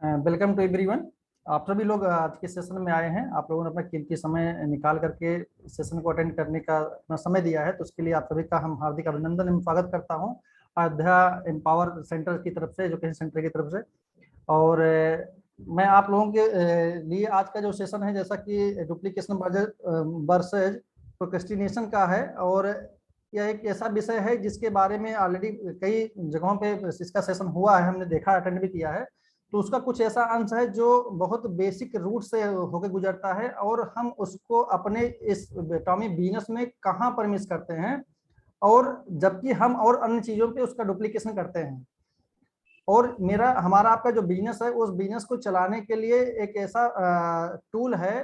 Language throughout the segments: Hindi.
Welcome to everyone. आप सभी लोग आज के सेशन में आए हैं। आप लोगों ने अपना कीमती समय निकाल करके सेशन को अटेंड करने का अपना समय दिया है, तो उसके लिए आप सभी का हम हार्दिक अभिनंदन एवं स्वागत करता हूं अयोध्या एम्पावर सेंटर की तरफ से, एजुकेशन सेंटर की तरफ से। और मैं आप लोगों के लिए आज का जो सेशन है, जैसा कि डुप्लीकेशन वर्सेज प्रोक्रेस्टिनेशन का है, और यह एक ऐसा विषय है जिसके बारे में ऑलरेडी कई जगहों पे इसका सेशन हुआ है, हमने देखा, अटेंड भी किया है। तो उसका कुछ ऐसा अंश है जो बहुत बेसिक रूट से होकर गुजरता है, और हम उसको अपने इस एटॉमिक बिजनेस में कहाँ पर मिस करते हैं, और जबकि हम और अन्य चीजों पे उसका डुप्लीकेशन करते हैं। और हमारा आपका जो बिजनेस है, उस बिजनेस को चलाने के लिए एक ऐसा टूल है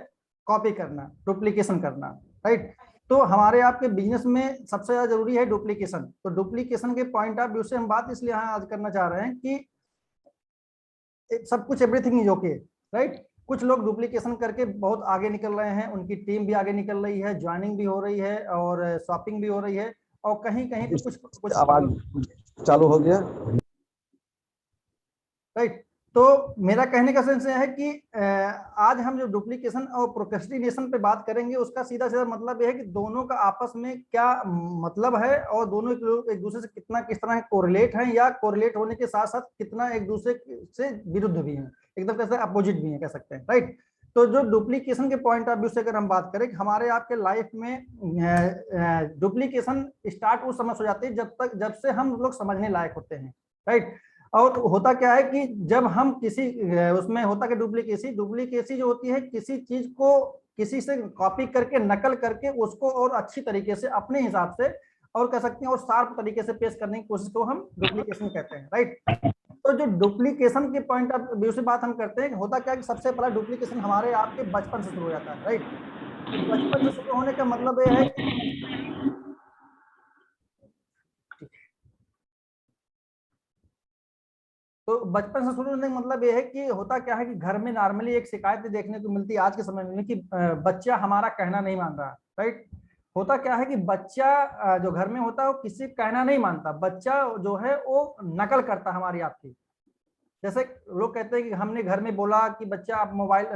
कॉपी करना, डुप्लीकेशन करना, राइट। तो हमारे आपके बिजनेस में सबसे ज्यादा जरूरी है डुप्लीकेशन। तो डुप्लीकेशन के पॉइंट ऑफ व्यू से हम बात इसलिए यहाँ आज करना चाह रहे हैं कि सब कुछ एवरीथिंग इज ओके, राइट। कुछ लोग डुप्लीकेशन करके बहुत आगे निकल रहे हैं, उनकी टीम भी आगे निकल रही है, ज्वाइनिंग भी हो रही है और शॉपिंग भी हो रही है, और कहीं कहीं पे कुछ आवाज चालू हो गया, राइट। तो मेरा कहने का सेंस है कि आज हम जो डुप्लीकेशन और प्रोक्रेस्टिनेशन पे बात करेंगे, उसका सीधा सीधा मतलब यह है कि दोनों का आपस में क्या मतलब है, और दोनों एक दूसरे से कितना किस तरह कोरिलेट हैं, या कोरिलेट होने के साथ साथ कितना एक दूसरे से विरुद्ध भी हैं, एकदम कैसे अपोजिट भी हैं, कह सकते हैं, राइट। तो जो डुप्लीकेशन के पॉइंट ऑफ व्यू से अगर हम बात करें, हमारे आपके लाइफ में डुप्लीकेशन स्टार्ट उस समय हो जाती है जब से हम लोग समझने लायक होते हैं, राइट। और होता क्या है कि जब हम किसी उसमें होता कि डुप्लीकेसी जो होती है, किसी चीज को किसी से कॉपी करके, नकल करके उसको और अच्छी तरीके से अपने हिसाब से, और कह सकते हैं और शार्प तरीके से पेश करने की कोशिश को हम डुप्लीकेशन कहते हैं, राइट। तो जो डुप्लीकेशन के पॉइंट ऑफ व्यू से बात हम करते हैं, होता क्या है कि सबसे पहला डुप्लीकेशन हमारे आपके बचपन से शुरू हो जाता है, राइट। बचपन से शुरू होने का मतलब यह है कि तो बचपन से शुरू होने का मतलब यह है कि होता क्या है कि घर में नॉर्मली एक शिकायत देखने को मिलती है आज के समय में कि बच्चा हमारा कहना नहीं मान रहा, राइट। होता क्या है कि बच्चा जो घर में होता है वो किसी कहना नहीं मानता, बच्चा जो है वो नकल करता है हमारी आपकी। जैसे लोग कहते हैं कि हमने घर में बोला कि बच्चा आप मोबाइल,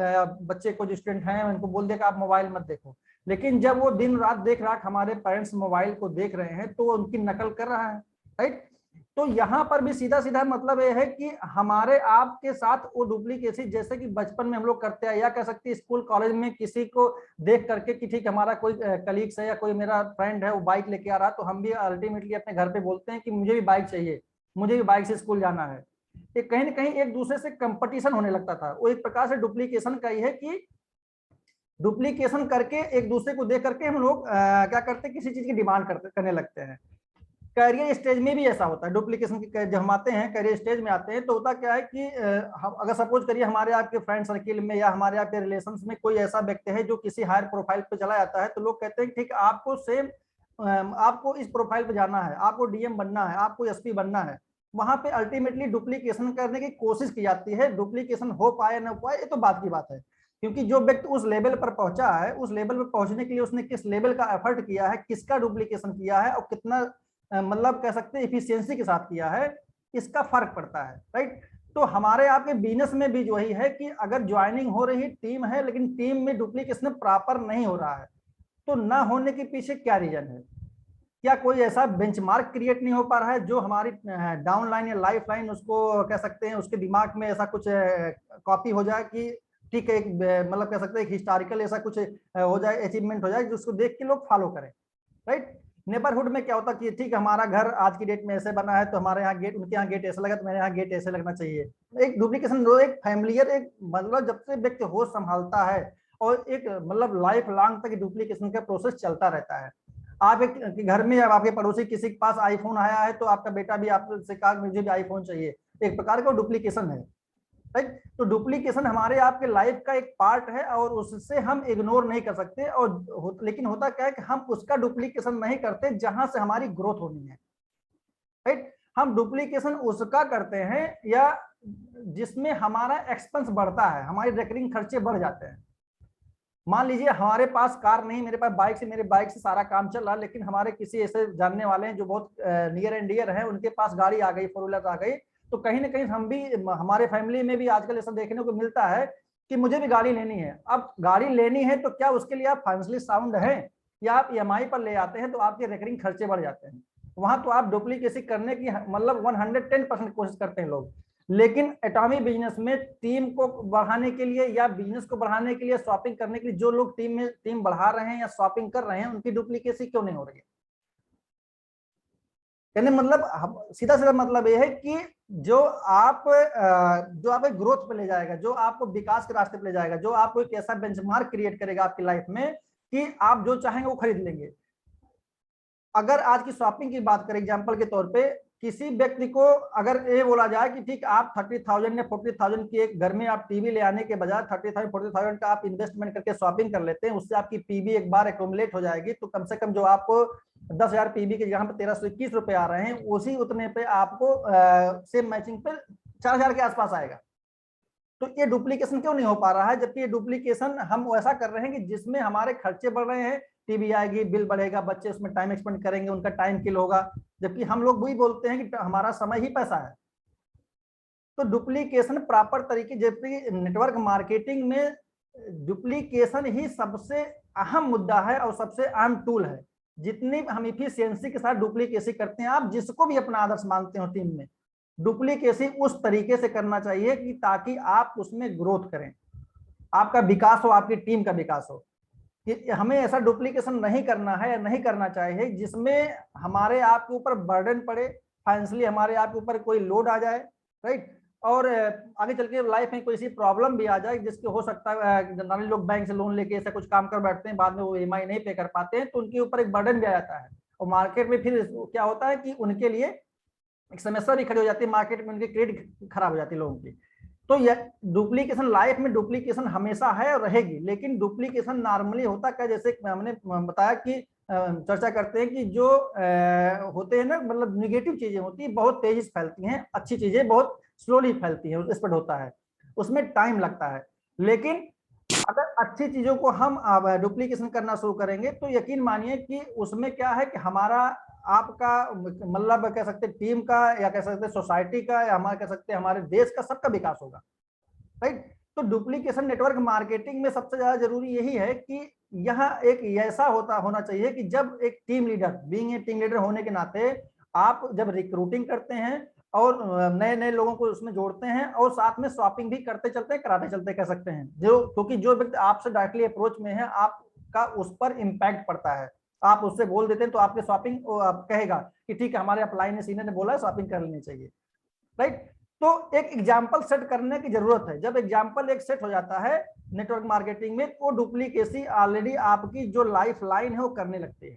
बच्चे को जो स्टूडेंट हैं उनको बोल दिया कि आप मोबाइल मत देखो, लेकिन जब वो दिन रात देख रहा है हमारे पेरेंट्स मोबाइल को देख रहे हैं, तो वो उनकी नकल कर रहा है, राइट। तो यहाँ पर भी सीधा सीधा मतलब ये है कि हमारे आपके साथ वो डुप्लीकेसी, जैसे कि बचपन में हम लोग करते हैं, या कह सकते हैं स्कूल कॉलेज में किसी को देख करके कि ठीक हमारा कोई कलीग्स है या कोई मेरा फ्रेंड है वो बाइक लेके आ रहा, तो हम भी अल्टीमेटली अपने घर पे बोलते हैं कि मुझे भी बाइक चाहिए, मुझे भी बाइक से स्कूल जाना है। ये कहीं ना कहीं एक दूसरे से कंपटीशन होने लगता था। वो एक प्रकार से डुप्लीकेशन का ही है कि डुप्लीकेशन करके एक दूसरे को देख करके हम लोग क्या करते हैं, किसी चीज की डिमांड करने लगते हैं। करियर स्टेज में भी ऐसा होता है डुप्लीकेशन की। जब हम आते हैं करियर स्टेज में आते हैं, तो होता क्या है कि हम अगर सपोज करिए हमारे आपके फ्रेंड सर्किल में या हमारे आपके रिलेशंस में कोई ऐसा व्यक्ति है जो किसी हायर प्रोफाइल पे चला जाता है, तो लोग कहते हैं ठीक आपको सेम, आपको इस प्रोफाइल पे जाना है, आपको डीएम बनना है, आपको एसपी बनना है। वहां पे अल्टीमेटली डुप्लीकेशन करने की कोशिश की जाती है। डुप्लीकेशन हो पाए ना हो पाए ये तो बात की बात है, क्योंकि जो व्यक्ति उस लेवल पर पहुंचा है, उस लेवल पर पहुंचने के लिए उसने किस लेवल का एफर्ट किया है, किसका डुप्लीकेशन किया है, और कितना मतलब कह सकते हैं इफिशियंसी के साथ किया है, इसका फर्क पड़ता है, राइट। तो हमारे आपके बिजनेस में भी वही है कि अगर ज्वाइनिंग हो रही टीम है, लेकिन टीम में डुप्लीकेशन प्रॉपर नहीं हो रहा है, तो ना होने के पीछे क्या रीजन है? क्या कोई ऐसा बेंचमार्क क्रिएट नहीं हो पा रहा है जो हमारी डाउन लाइन या लाइफ लाइन, उसको कह सकते हैं उसके दिमाग में ऐसा कुछ कॉपी हो जाए कि ठीक है, एक मतलब कह सकते हैं एक हिस्टोरिकल ऐसा कुछ हो जाए, अचीवमेंट हो जाए जिसको देख के लोग फॉलो करें, राइट। नेबरहुड में क्या होता कि ठीक हमारा घर आज की डेट में ऐसे बना है, तो हमारे यहाँ गेट, उनके यहाँ गेट ऐसा लगा तो मेरे यहाँ गेट ऐसे लगना चाहिए। एक डुप्लीकेशन, एक फैमिलियर, एक मतलब जब से व्यक्ति होश संभालता है, और एक मतलब लाइफ लॉन्ग तक डुप्लीकेशन का प्रोसेस चलता रहता है। आप एक घर में अब आपके पड़ोसी किसी के पास आईफोन आया है, तो आपका बेटा भी आपसे कहा मुझे भी आईफोन चाहिए, एक प्रकार का डुप्लीकेशन है, राइट। तो डुप्लीकेशन हमारे आपके लाइफ का एक पार्ट है, और उससे हम इग्नोर नहीं कर सकते। और लेकिन होता क्या है कि हम उसका डुप्लीकेशन नहीं करते जहां से हमारी ग्रोथ होनी है, राइट। हम डुप्लीकेशन उसका करते हैं या जिसमें हमारा एक्सपेंस बढ़ता है, हमारी रेकरिंग खर्चे बढ़ जाते हैं। मान लीजिए हमारे पास कार नहीं, मेरे पास बाइक से, मेरे बाइक से सारा काम चल रहा, लेकिन हमारे किसी ऐसे जानने वाले हैं जो बहुत नियर एंड डियर है, उनके पास गाड़ी आ गई, फोर व्हीलर आ गई, तो कहीं ना कहीं हम भी, हमारे फैमिली में भी आजकल ऐसा देखने को मिलता है कि मुझे भी गाड़ी लेनी है। अब गाड़ी लेनी है तो क्या उसके लिए आप फाइनेंशियली साउंड हैं, या आप ईएमआई पर ले आते हैं तो आपके रेकरिंग खर्चे बढ़ जाते हैं। वहां तो आप डुप्लीकेसी करने की मतलब 110% कोशिश करते हैं लोग। लेकिन एटॉमी बिजनेस में टीम को बढ़ाने के लिए या बिजनेस को बढ़ाने के लिए, स्वैपिंग करने के लिए जो लोग टीम बढ़ा रहे हैं या स्वैपिंग कर रहे हैं, उनकी डुप्लीकेसी क्यों नहीं हो रही है? यानी मतलब सीधा सीधा मतलब ये है कि जो आपको ग्रोथ पे ले जाएगा, जो आपको विकास के रास्ते पे ले जाएगा, जो आपको एक ऐसा बेंचमार्क क्रिएट करेगा आपकी लाइफ में कि आप जो चाहेंगे वो खरीद लेंगे। अगर आज की शॉपिंग की बात करें एग्जांपल के तौर पे, किसी व्यक्ति को अगर ये बोला जाए कि ठीक आप 30,000 या 40,000 की एक घर में आप टीवी ले आने के बजाय 30,000 40,000 का आप इन्वेस्टमेंट करके शॉपिंग कर लेते हैं, उससे आपकी पीबी एक बार एक्यूमुलेट हो जाएगी, तो कम से कम जो आपको 10,000 पीबी के जगह पे 1,321 रुपए आ रहे हैं, उसी उतने पे आपको सेम मैचिंग पे 4,000 के आसपास आएगा। तो ये डुप्लीकेशन क्यों नहीं हो पा रहा है? जबकि ये डुप्लीकेशन हम ऐसा कर रहे हैं कि जिसमें हमारे खर्चे बढ़ रहे हैं, टीवी आएगी, बिल बढ़ेगा, बच्चे उसमें टाइम एक्सपेंड करेंगे, उनका टाइम किल होगा, जबकि हम लोग वही बोलते हैं कि हमारा समय ही पैसा है। तो डुप्लीकेशन प्रॉपर तरीके, जबकि नेटवर्क मार्केटिंग में डुप्लीकेशन ही सबसे अहम मुद्दा है और सबसे अहम टूल है। जितनी हम इफिशियंसी के साथ डुप्लीकेसी करते हैं, आप जिसको भी अपना आदर्श मानते हो टीम में, डुप्लीकेसी उस तरीके से करना चाहिए कि ताकि आप उसमें ग्रोथ करें, आपका विकास हो, आपकी टीम का विकास हो। कि हमें ऐसा डुप्लीकेशन नहीं करना है या नहीं करना चाहिए जिसमें हमारे आप के ऊपर बर्डन पड़े, फाइनेंशियली हमारे आप के ऊपर कोई लोड आ जाए, राइट। और आगे चल के लाइफ में कोई सी प्रॉब्लम भी आ जाए जिसके हो सकता है, जनरली लोग बैंक से लोन लेके ऐसा कुछ काम कर बैठते हैं, बाद में वो ईएमआई नहीं पे कर पाते हैं, तो उनके ऊपर एक बर्डन भी आ जाता है। और मार्केट में फिर क्या होता है कि उनके लिए एक समस्या भी खड़ी हो जाती है, मार्केट में उनकी क्रेडिट खराब हो जाती है लोगों की। तो यह डुप्लीकेशन, लाइफ में डुप्लीकेशन हमेशा है और रहेगी। लेकिन डुप्लीकेशन नॉर्मली होता क्या, जैसे हमने बताया कि चर्चा करते हैं कि जो होते हैं ना, मतलब निगेटिव चीजें होती है बहुत तेजी से फैलती हैं, अच्छी चीजें बहुत स्लोली फैलती हैं, स्प्रेड होता है, उसमें टाइम लगता है। लेकिन अगर अच्छी चीजों को हम डुप्लीकेशन करना शुरू करेंगे तो यकीन मानिए कि उसमें क्या है कि हमारा आपका मतलब कह सकते टीम का, या कह सकते सोसाइटी का, या हमारा कह सकते हमारे देश का, सबका विकास होगा, राइट। तो डुप्लीकेशन नेटवर्क मार्केटिंग में सबसे ज्यादा जरूरी यही है कि यहाँ एक ऐसा होना चाहिए कि जब एक team leader, being a team leader होने के नाते, आप जब रिक्रूटिंग करते हैं और नए नए लोगों को उसमें जोड़ते हैं और साथ में शॉपिंग भी करते चलते कराते चलते कह सकते हैं, जो क्योंकि जो व्यक्ति आपसे डायरेक्टली अप्रोच में है, आपका उस पर इम्पैक्ट पड़ता है। आप उससे बोल देते हैं तो आपके शॉपिंग कहेगा कि ठीक है, हमारे अपलाइन ने, सीनियर ने बोला है शॉपिंग कर लेनी चाहिए, राइट। तो एक एग्जाम्पल सेट करने की जरूरत है। जब एग्जाम्पल एक सेट हो जाता है नेटवर्क मार्केटिंग में, तो डुप्लीकेसी ऑलरेडी आपकी जो लाइफ लाइन है वो करने लगती है।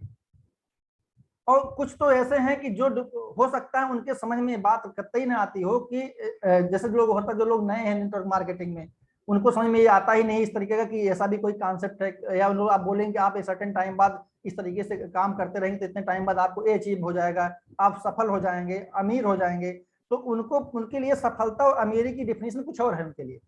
और कुछ तो ऐसे हैं कि जो हो सकता है उनके समझ में बात कतई ना आती हो कि जैसे लोग होता है, जो लोग नए हैं नेटवर्क मार्केटिंग में, उनको समझ में ये आता ही नहीं इस तरीके का कि ऐसा भी कोई कॉन्सेप्ट है, या उन लोग आप बोलेंगे आप एक सर्टेन टाइम बाद इस तरीके से काम करते रहेंगे तो इतने टाइम बाद आपको ये अचीव हो जाएगा, आप सफल हो जाएंगे, अमीर हो जाएंगे। तो उनको, उनके लिए सफलता और अमीरी की डिफिनेशन कुछ और है उनके लिए,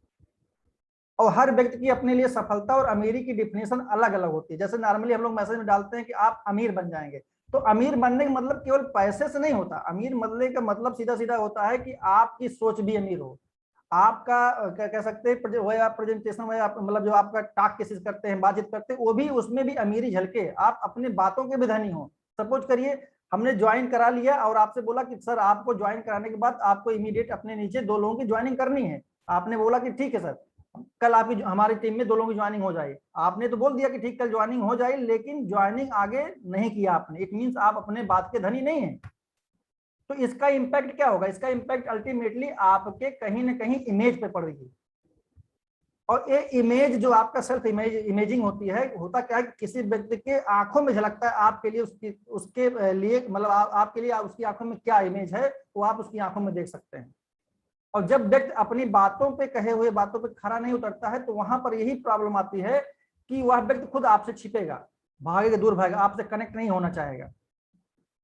और हर व्यक्ति की अपने लिए सफलता और अमीरी की डिफिनेशन अलग अलग होती है। जैसे नॉर्मली हम लोग मैसेज में डालते हैं कि आप अमीर बन जाएंगे, तो अमीर बनने का मतलब केवल पैसे से नहीं होता। अमीर बनने का मतलब सीधा सीधा होता है कि आपकी सोच भी अमीर हो, आपका क्या कह सकते हैं वह आप प्रेजेंटेशन में आप मतलब जो आपका टाक केसेस करते हैं, बातचीत करते हैं, वो भी उसमें भी अमीरी झलके, आप अपने बातों के भी धनी हो। सपोज करिए हमने ज्वाइन करा लिया और आपसे बोला कि सर आपको ज्वाइन कराने के बाद आपको इमीडिएट अपने नीचे 2 लोगों की ज्वाइनिंग करनी है। आपने बोला कि ठीक है सर, कल आपकी हमारी टीम में 2 लोगों की ज्वाइनिंग हो जाए। आपने तो बोल दिया कि ठीक कल ज्वाइनिंग हो जाए, लेकिन ज्वाइनिंग आगे नहीं किया आपने, इट मींस आप अपने बात के धनी नहीं है। तो इसका इंपैक्ट क्या होगा? इसका इंपैक्ट अल्टीमेटली आपके कहीं ना कहीं इमेज पे पड़ेगी। और ये इमेज जो आपका सेल्फ इमेजिंग होती है, होता क्या है कि किसी व्यक्ति के आंखों में झलकता है आपके लिए, उसके लिए मतलब आपके लिए उसकी आंखों में क्या इमेज है वो आप उसकी आंखों में देख सकते हैं। और जब व्यक्ति अपनी बातों पे, कहे हुए बातों पे खरा नहीं उतरता है, तो वहां पर यही प्रॉब्लम आती है कि वह व्यक्ति खुद आपसे छिपेगा, भागेगा, दूर भागेगा, आपसे कनेक्ट नहीं होना चाहेगा।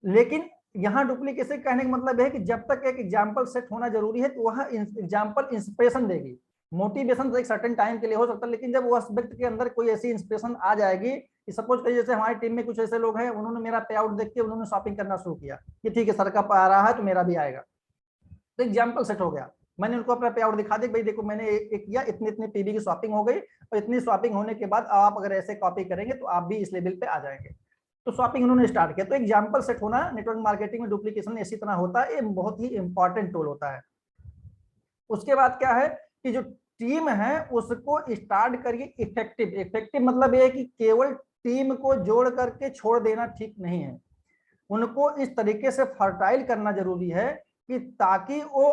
लेकिन यहाँ डुप्लीकेसी कहने का मतलब है कि जब तक एक एग्जाम्पल सेट होना जरूरी है, तो वह एग्जाम्पल इंस्पिरेशन देगी। मोटिवेशन तो एक सर्टेन टाइम के लिए हो सकता है, लेकिन जब वह व्यक्ति के अंदर कोई ऐसी इंस्पिरेशन आ जाएगी कि सपोज करिए जैसे हमारी टीम में कुछ ऐसे लोग हैं, उन्होंने मेरा पे आउट देख के उन्होंने शॉपिंग करना शुरू किया कि ठीक है सर का आ रहा है तो मेरा भी आएगा। तो एग्जाम्पल सेट हो गया, मैंने उनको अपना पे आउट दिखा दिया, भाई देखो मैंने एक किया, इतने इतने पीबी की शॉपिंग हो गई, और इतनी शॉपिंग होने के बाद आप अगर ऐसे कॉपी करेंगे तो आप भी इस लेवल पे आ जाएंगे। तो शॉपिंग उन्होंने स्टार्ट किया। तो एग्जाम्पल सेट होना नेटवर्क मार्केटिंग में डुप्लीकेशन इसी तरह होता है, ये बहुत ही इंपॉर्टेंट टूल होता है। उसके बाद क्या है कि जो टीम है उसको स्टार्ट करिए इफेक्टिव। इफेक्टिव मतलब ये है कि केवल टीम को जोड़ करके छोड़ देना ठीक नहीं है, उनको इस तरीके से फर्टाइल करना जरूरी है कि ताकि वो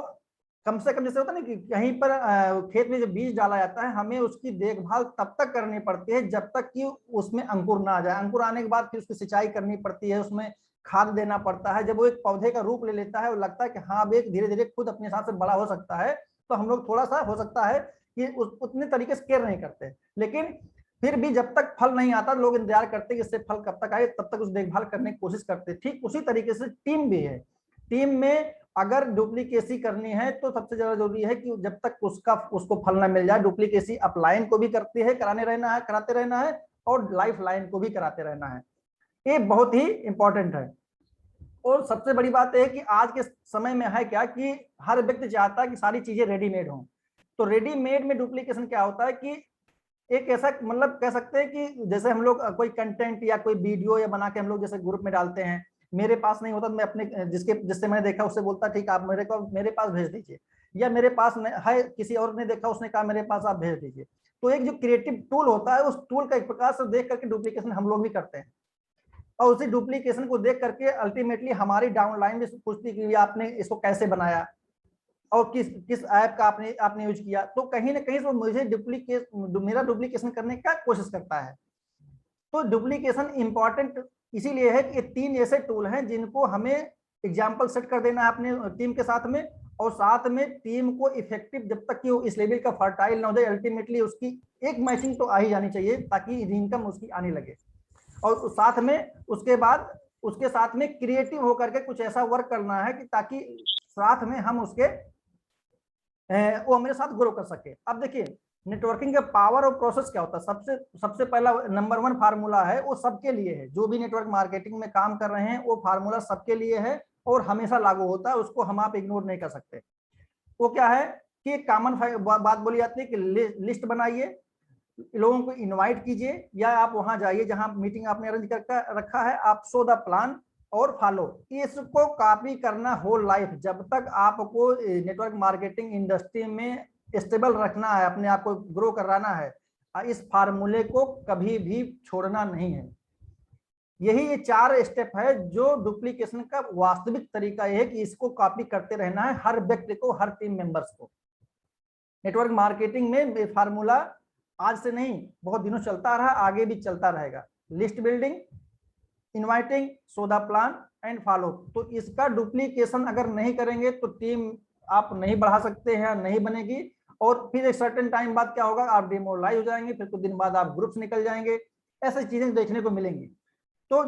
कम से कम, जैसे होता है ना कि कहीं पर खेत में जब बीज डाला जाता है, हमें उसकी देखभाल तब तक करनी पड़ती है जब तक कि उसमें अंकुर ना आ जाए। अंकुर आने के बाद फिर उसकी सिंचाई करनी पड़ती है, उसमें खाद देना पड़ता है। जब वो एक पौधे का रूप ले लेता है, वो लगता है कि हाँ अब एक धीरे धीरे खुद अपने हिसाब से बड़ा हो सकता है, तो हम लोग थोड़ा सा हो सकता है कि उतने तरीके से केयर नहीं करते। लेकिन फिर भी जब तक फल नहीं आता, लोग इंतजार करते कि इससे फल कब तक आए, तब तक उस देखभाल करने की कोशिश करते। ठीक उसी तरीके से टीम भी है। टीम में अगर डुप्लीकेसी करनी है तो सबसे ज्यादा जरूरी है कि जब तक उसको फल ना मिल जाए, डुप्लीकेसी अपलाइन को भी करती है, कराते रहना है, और लाइफ लाइन को भी कराते रहना है। ये बहुत ही इंपॉर्टेंट है। और सबसे बड़ी बात यह है कि आज के समय में है क्या कि हर व्यक्ति चाहता है कि सारी चीजें रेडीमेड हों। तो रेडीमेड में डुप्लीकेशन क्या होता है कि एक ऐसा, मतलब कह सकते हैं कि जैसे हम लोग कोई कंटेंट या कोई वीडियो या बना के हम लोग जैसे ग्रुप में डालते हैं, मेरे पास नहीं होता तो मैं अपने जिससे मैंने देखा उससे बोलता ठीक आप मेरे पास भेज दीजिए, या मेरे पास है किसी और ने देखा उसने कहा मेरे पास आप भेज दीजिए। तो एक जो क्रिएटिव टूल होता है, उस टूल का एक प्रकार से देख करके डुप्लीकेशन हम लोग भी करते हैं, और उसी डुप्लीकेशन को देख करके अल्टीमेटली हमारी डाउनलाइन भी पूछती कि आपने इसको कैसे बनाया और किस किस ऐप का आपने यूज किया। तो कहीं ना कहीं मुझे मेरा डुप्लीकेशन करने का कोशिश करता है। तो डुप्लीकेशन इंपॉर्टेंट इसीलिए है कि 3 ऐसे टूल हैं जिनको हमें एग्जाम्पल सेट कर देना है अपने टीम के साथ में, और साथ में टीम को इफेक्टिव जब तक कि वो इस लेवल का फर्टाइल ना हो जाए, अल्टीमेटली उसकी एक मैचिंग तो आ ही जानी चाहिए ताकि इनकम उसकी आने लगे। और साथ में उसके साथ में क्रिएटिव होकर के कुछ ऐसा वर्क करना है कि ताकि साथ में हम वो मेरे साथ ग्रो कर सके। अब देखिए नेटवर्किंग का पावर और प्रोसेस क्या होता है। सबसे पहला नंबर 1 फार्मूला है, वो सबके लिए है। जो भी नेटवर्क मार्केटिंग में काम कर रहे हैं वो फार्मूला सबके लिए है और हमेशा लागू होता है, उसको हम आप इग्नोर नहीं कर सकते। वो क्या है कि एक कॉमन बात बोली जाती है कि लिस्ट बनाइए, लोगों को इनवाइट कीजिए, या आप वहां जाइए जहां मीटिंग आपने अरेंज कर रखा है, आप शो द प्लान और फॉलो। इसको कॉपी करना होल लाइफ, जब तक आपको नेटवर्क मार्केटिंग इंडस्ट्री में स्टेबल रखना है, अपने आप को ग्रो कराना है, इस फार्मूले को कभी भी छोड़ना नहीं है। यही ये 4 स्टेप है जो डुप्लीकेशन का वास्तविक तरीका है कि इसको कॉपी करते रहना है हर व्यक्ति को, हर टीम मेंबर्स को। नेटवर्क मार्केटिंग में फार्मूला आज से नहीं बहुत दिनों चलता रहा, आगे भी चलता रहेगा। List building, inviting, show the plan and follow. तो इसका डुप्लीकेशन अगर नहीं करेंगे तो टीम आप नहीं बढ़ा सकते हैं, नहीं बनेगी। और फिर एक सर्टेन टाइम बाद क्या होगा, आप डिमोरलाइज हो जाएंगे, फिर कुछ दिन बाद आप ग्रुप्स निकल जाएंगे, ऐसी चीजें देखने को मिलेंगी। तो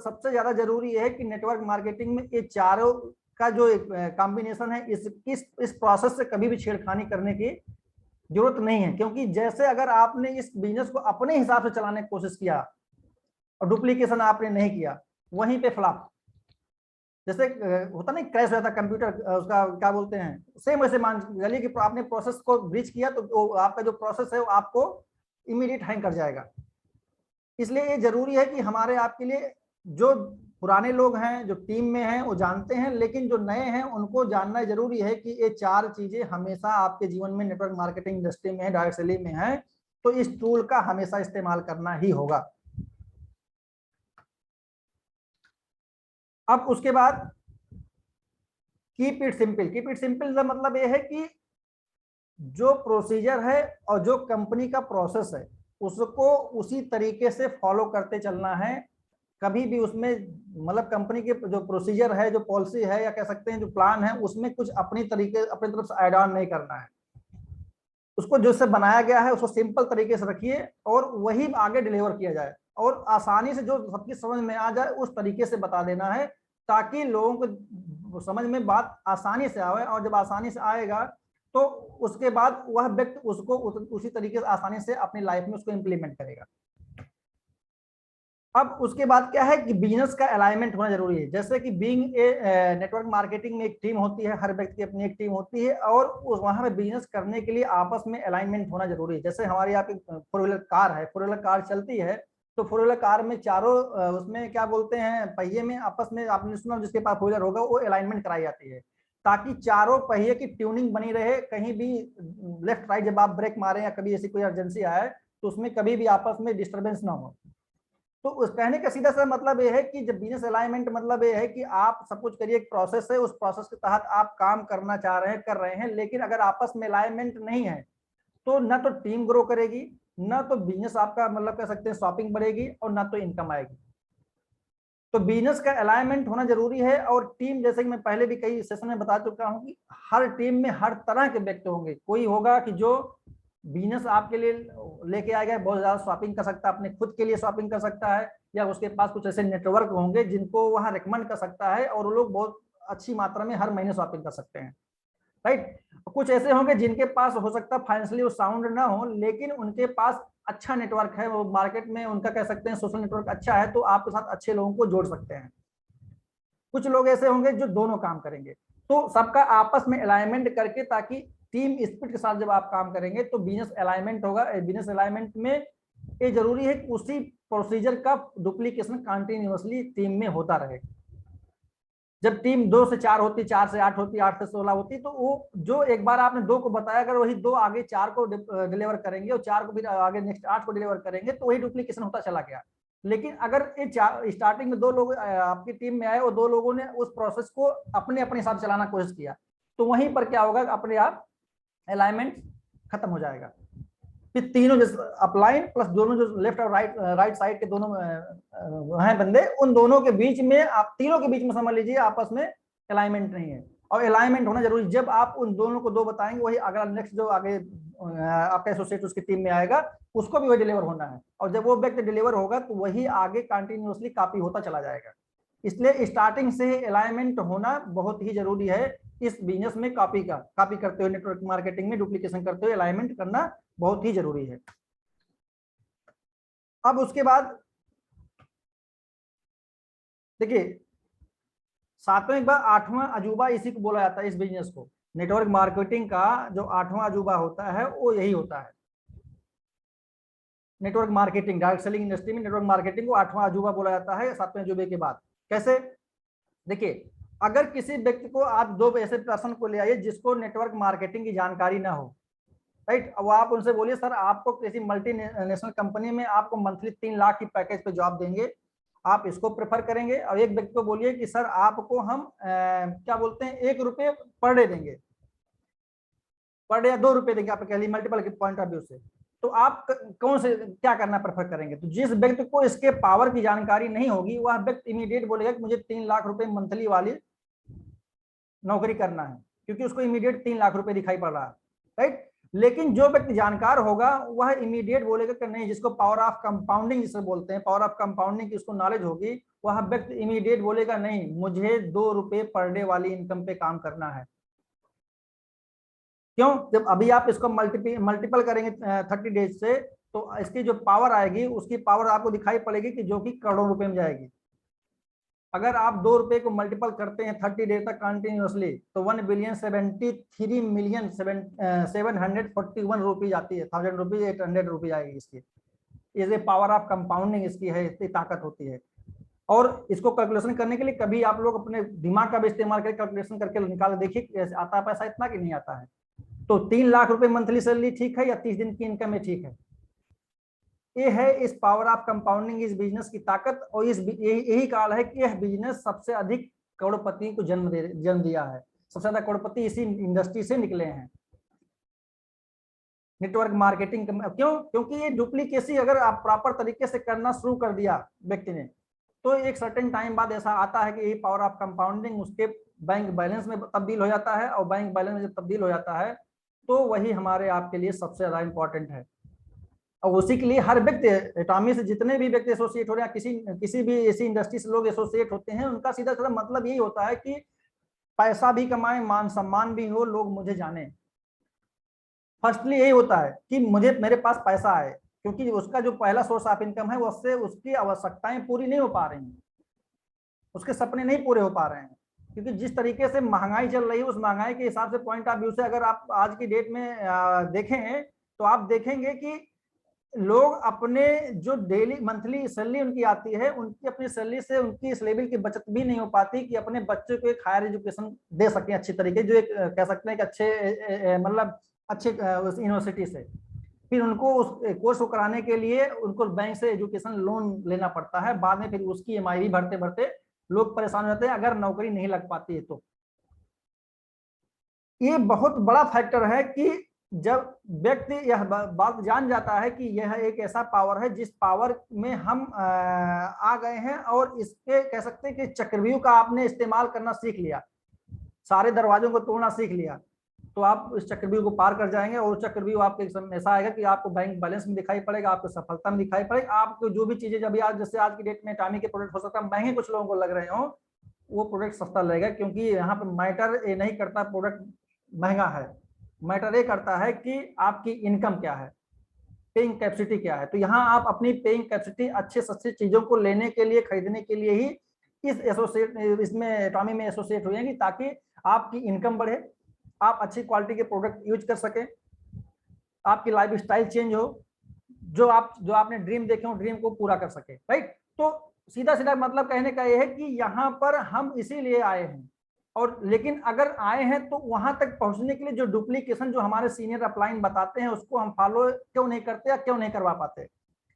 सबसे ज्यादा जरूरी है कि नेटवर्क मार्केटिंग में ये चारों का जो कॉम्बिनेशन है, इस प्रोसेस से कभी भी छेड़खानी करने की जरूरत नहीं है। क्योंकि जैसे अगर आपने इस बिजनेस को अपने हिसाब से चलाने की कोशिश किया और डुप्लीकेशन आपने नहीं किया, वहीं पे फ्लॉप, जैसे होता नहीं क्रैश हो जाता कंप्यूटर, उसका क्या बोलते हैं, सेम वैसे मान चलिए कि आपने प्रोसेस को ब्रीच किया तो आपका जो प्रोसेस है वो आपको इमीडिएट हैंग कर जाएगा। इसलिए ये जरूरी है कि हमारे आपके लिए जो पुराने लोग हैं जो टीम में हैं वो जानते हैं, लेकिन जो नए हैं उनको जानना जरूरी है कि ये 4 चीजें हमेशा आपके जीवन में नेटवर्क मार्केटिंग इंडस्ट्री में है, डायरेक्ट सेलिंग में है, तो इस टूल का हमेशा इस्तेमाल करना ही होगा। अब उसके बाद keep it simple. Keep it simple का मतलब ये है कि जो प्रोसीजर है और जो कंपनी का प्रोसेस है उसको उसी तरीके से फॉलो करते चलना है। कभी भी उसमें मतलब कंपनी के जो प्रोसीजर है, जो पॉलिसी है, या कह सकते हैं जो प्लान है, उसमें कुछ अपनी तरफ से ऐड ऑन नहीं करना है। उसको जो से बनाया गया है उसको सिंपल तरीके से रखिए और वही आगे डिलीवर किया जाए, और आसानी से जो सबकी समझ में आ जाए उस तरीके से बता देना है, ताकि लोगों को समझ में बात आसानी से आए। और जब आसानी से आएगा तो उसके बाद वह व्यक्ति उसको उसी तरीके से आसानी से अपनी लाइफ में उसको इम्प्लीमेंट करेगा। अब उसके बाद क्या है कि बिजनेस का अलाइनमेंट होना जरूरी है। जैसे कि बीइंग ए नेटवर्क मार्केटिंग में एक टीम होती है, हर व्यक्ति की अपनी एक टीम होती है, और उस वहां पे बिजनेस करने के लिए आपस में अलाइनमेंट होना जरूरी है। जैसे हमारी यहाँ पे फोर व्हीलर कार है, फोर व्हीलर कार चलती है, तो फोर व्हीलर कार में चारों उसमें क्या बोलते हैं, पहिए में आपस में, आपने सुना जिसके पास फोर व्हीलर होगा वो अलाइनमेंट कराई जाती है, ताकि चारों पहिए की ट्यूनिंग बनी रहे। कहीं भी लेफ्ट राइट जब आप ब्रेक मारे या कभी ऐसी कोई इमरजेंसी आए तो उसमें कभी भी आपस में डिस्टर्बेंस ना हो। तो उस कहने का सीधा सा मतलब ये है कि जब बिजनेस अलाइनमेंट मतलब ये है कि आप सब कुछ करिए, एक प्रोसेस है, उस प्रोसेस के तहत आप काम करना चाह रहे हैं, कर रहे हैं, लेकिन अगर आपस में अलाइनमेंट नहीं है तो ना तो टीम ग्रो करेगी, ना तो बिजनेस आपका मतलब कह सकते हैं शॉपिंग बढ़ेगी, और ना तो इनकम आएगी। तो बिजनेस का अलाइनमेंट होना जरूरी है। और टीम, जैसे कि मैं पहले भी कई सेशन में बता चुका हूं कि हर टीम में हर तरह के व्यक्ति होंगे। कोई होगा कि जो बिजनेस आपके लिए लेके आएगा, बहुत ज्यादा शॉपिंग कर सकता है, अपने खुद के लिए शॉपिंग कर सकता है, या उसके पास कुछ ऐसे नेटवर्क होंगे जिनको वहां रिकमेंड कर सकता है, और वो लोग बहुत अच्छी मात्रा में हर महीने शॉपिंग कर सकते हैं, राइट। कुछ ऐसे होंगे जिनके पास हो सकता है फाइनेंशियली वो साउंड ना हो, लेकिन उनके पास अच्छा नेटवर्क है, वो मार्केट में उनका कह सकते हैं सोशल नेटवर्क अच्छा है, तो आपके साथ अच्छे लोगों को जोड़ सकते हैं। कुछ लोग ऐसे होंगे जो दोनों काम करेंगे। तो सबका आपस में अलाइनमेंट करके, ताकि टीम स्पिरिट के साथ जब आप काम करेंगे तो बिजनेस अलाइनमेंट होगा। बिजनेस अलाइनमेंट में ये जरूरी है कि उसी प्रोसीजर का डुप्लीकेशन कंटिन्यूअसली टीम में होता रहे। जब टीम 2 से 4 होती, 4 से 8 होती, 8 से 16 होती, तो वो जो एक बार आपने 2 को बताया, अगर वही 2 आगे 4 को डिलीवर करेंगे और 4 को फिर आगे नेक्स्ट 8 को डिलीवर करेंगे, तो वही डुप्लीकेशन होता चला गया। लेकिन अगर ये स्टार्टिंग में 2 लोग आपकी टीम में आए और 2 लोगों ने उस प्रोसेस को अपने अपने हिसाब से चलाना कोशिश किया, तो वहीं पर क्या होगा, अपने आप अलाइनमेंट खत्म हो जाएगा। फिर तीनों जो अपलाइन प्लस दोनों जो लेफ्ट और राइट साइड के दोनों हैं बंदे, उन दोनों के बीच में, आप तीनों के बीच में समझ लीजिए आपस में अलाइनमेंट नहीं है। और अलाइनमेंट होना जरूरी। जब आप उन दोनों को 2 बताएंगे, वही अगला नेक्स्ट जो आगे आपका एसोसिएट उसकी टीम में आएगा, उसको भी वही डिलीवर होना है। और जब वो व्यक्ति डिलीवर होगा तो वही आगे कंटिन्यूअसली कॉपी होता चला जाएगा। इसलिए स्टार्टिंग से ही अलाइनमेंट होना बहुत ही जरूरी है। इस बिजनेस में कॉपी करते हुए, नेटवर्क मार्केटिंग में डुप्लीकेशन करते हुए अलाइनमेंट करना बहुत ही जरूरी है। अब उसके बाद देखिए, सातवें बार 8वां अजूबा इसी को बोला जाता है। इस बिजनेस को, नेटवर्क मार्केटिंग का जो 8वां अजूबा होता है वो यही होता है। Network marketing, direct selling industry में नेटवर्क मार्केटिंग को 8वां अजूबा बोला जाता है, 7वें अजूबे के बाद। कैसे? देखिए, अगर किसी व्यक्ति को आप 2 ऐसे पर्सन को ले आइए जिसको नेटवर्क मार्केटिंग की जानकारी ना हो, राइट। अब आप उनसे बोलिए सर आपको किसी मल्टीनेशनल कंपनी में आपको मंथली 3 लाख की पैकेज पे जॉब देंगे, आप इसको प्रेफर करेंगे? और एक व्यक्ति को बोलिए कि सर आपको हम क्या बोलते हैं, 1 रुपये पर डे देंगे, पर डे, या 2 रुपये देंगे, आप कह लीजिए मल्टीपल के पॉइंट ऑफ व्यू से, तो आप कौन से क्या करना प्रेफर करेंगे? तो जिस व्यक्ति को इसके पावर की जानकारी नहीं होगी, वह व्यक्ति इमीडिएट बोलेगा कि मुझे 3 लाख रुपए मंथली वाली नौकरी करना है, क्योंकि उसको इमीडिएट 3 लाख रुपए दिखाई पड़ रहा है, राइट। लेकिन जो व्यक्ति जानकार होगा वह इमीडिएट बोलेगा कि नहीं, जिसको पावर ऑफ कंपाउंडिंग जिसे बोलते हैं, पावर ऑफ कंपाउंडिंग की उसको नॉलेज होगी, वह व्यक्ति इमीडिएट बोलेगा नहीं, मुझे 2 रुपए पर डे वाली इनकम पे काम करना है। क्यों? जब अभी आप इसको मल्टीपल करेंगे 30 डेज से, तो इसकी जो पावर आएगी, उसकी पावर आपको दिखाई पड़ेगी कि जो कि करोड़ों रुपए में जाएगी। अगर आप 2 रुपए को मल्टीपल करते हैं 30 डेज तक कंटिन्यूअसली, तो 1,73,741 रुपीज आती है, 1000 रुपीज, 800 रुपीज आएगी इसकी। ये पावर ऑफ कंपाउंडिंग इसकी है, इतनी ताकत होती है। और इसको कैलकुलेशन करने के लिए कभी आप लोग अपने दिमाग का भी इस्तेमाल करके कैलकुलेशन करके निकाल देखिए, आता है पैसा इतना कि नहीं आता है। तो 3 लाख रुपए मंथली सैलरी ठीक है, या 30 दिन की इनकम में ठीक है? ये है इस पावर ऑफ कंपाउंडिंग, इस बिजनेस की ताकत। और इस यही काल है कि यह बिजनेस सबसे अधिक करोड़पति को जन्म दिया है। सबसे ज्यादा करोड़पति इसी इंडस्ट्री से निकले हैं, नेटवर्क मार्केटिंग। क्यों? क्योंकि ये डुप्लीकेसी अगर आप प्रॉपर तरीके से करना शुरू कर दिया व्यक्ति ने, तो एक सर्टेन टाइम बाद ऐसा आता है कि यही पावर ऑफ कंपाउंडिंग उसके बैंक बैलेंस में तब्दील हो जाता है। और बैंक बैलेंस में जब तब्दील हो जाता है तो वही हमारे आपके लिए सबसे ज्यादा इंपॉर्टेंट है। और उसी के लिए हर व्यक्ति, एटॉमी से जितने भी व्यक्ति एसोसिएट हो रहे हैं, किसी भी ऐसी इंडस्ट्री से लोग एसोसिएट होते हैं, उनका सीधा सीधा मतलब यही होता है कि पैसा भी कमाए, मान सम्मान भी हो, लोग मुझे जाने। फर्स्टली यही होता है कि मुझे, मेरे पास पैसा आए, क्योंकि उसका जो पहला सोर्स ऑफ इनकम है उससे उसकी आवश्यकताएं पूरी नहीं हो पा रही हैं, उसके सपने नहीं पूरे हो पा रहे हैं। क्योंकि जिस तरीके से महंगाई चल रही है उस महंगाई के हिसाब से पॉइंट ऑफ व्यू से अगर आप आज की डेट में देखें तो आप देखेंगे कि लोग अपने जो डेली मंथली सैलरी उनकी आती है, उनकी अपनी सैलरी से उनकी इस लेवल की बचत भी नहीं हो पाती कि अपने बच्चे को एक हायर एजुकेशन दे सकें अच्छी तरीके, जो एक कह सकते हैं कि अच्छे मतलब अच्छे उस यूनिवर्सिटी से। फिर उनको उस कोर्स को कराने के लिए उनको बैंक से एजुकेशन लोन लेना पड़ता है, बाद में फिर उसकी ईएमआई भी भरते भरते लोग परेशान हो जाते हैं अगर नौकरी नहीं लग पाती है। तो ये बहुत बड़ा फैक्टर है कि जब व्यक्ति यह बात जान जाता है कि यह एक ऐसा पावर है जिस पावर में हम आ गए हैं, और इसके कह सकते हैं कि चक्रव्यूह का आपने इस्तेमाल करना सीख लिया, सारे दरवाजों को तोड़ना सीख लिया, तो आप इस चक्रव्यूह को पार कर जाएंगे। और चक्रव्यूह आपके ऐसा आएगा कि आपको बैंक बैलेंस में दिखाई पड़ेगा, आपको सफलता में दिखाई पड़ेगा, आपको जो भी चीजें जब आज जैसे आज की डेट में टामी के प्रोडक्ट हो सकता है महंगे कुछ लोगों को लग रहे हो, वो प्रोडक्ट सस्ता लगेगा। क्योंकि यहाँ पर मैटर ये नहीं करता प्रोडक्ट महंगा है, मैटर ये करता है कि आपकी इनकम क्या है, पेइंग कैपेसिटी क्या है। तो यहाँ आप अपनी पेइंग कैपेसिटी अच्छे सस्ते चीजों को लेने के लिए, खरीदने के लिए ही इस एसोसिएट इसमें टॉमी में एसोसिएट हुएंगी, ताकि आपकी इनकम बढ़े, आप अच्छी क्वालिटी के प्रोडक्ट यूज कर सकें, आपकी लाइफ स्टाइल चेंज हो, जो आपने ड्रीम देखे हो ड्रीम को पूरा कर सके। राइट। तो सीधा सीधा मतलब कहने का यह है कि यहाँ पर हम इसीलिए आए हैं। और लेकिन अगर आए हैं तो वहां तक पहुंचने के लिए जो डुप्लीकेशन जो हमारे सीनियर अपलाइन बताते हैं उसको हम फॉलो क्यों नहीं करते या क्यों नहीं करवा पाते।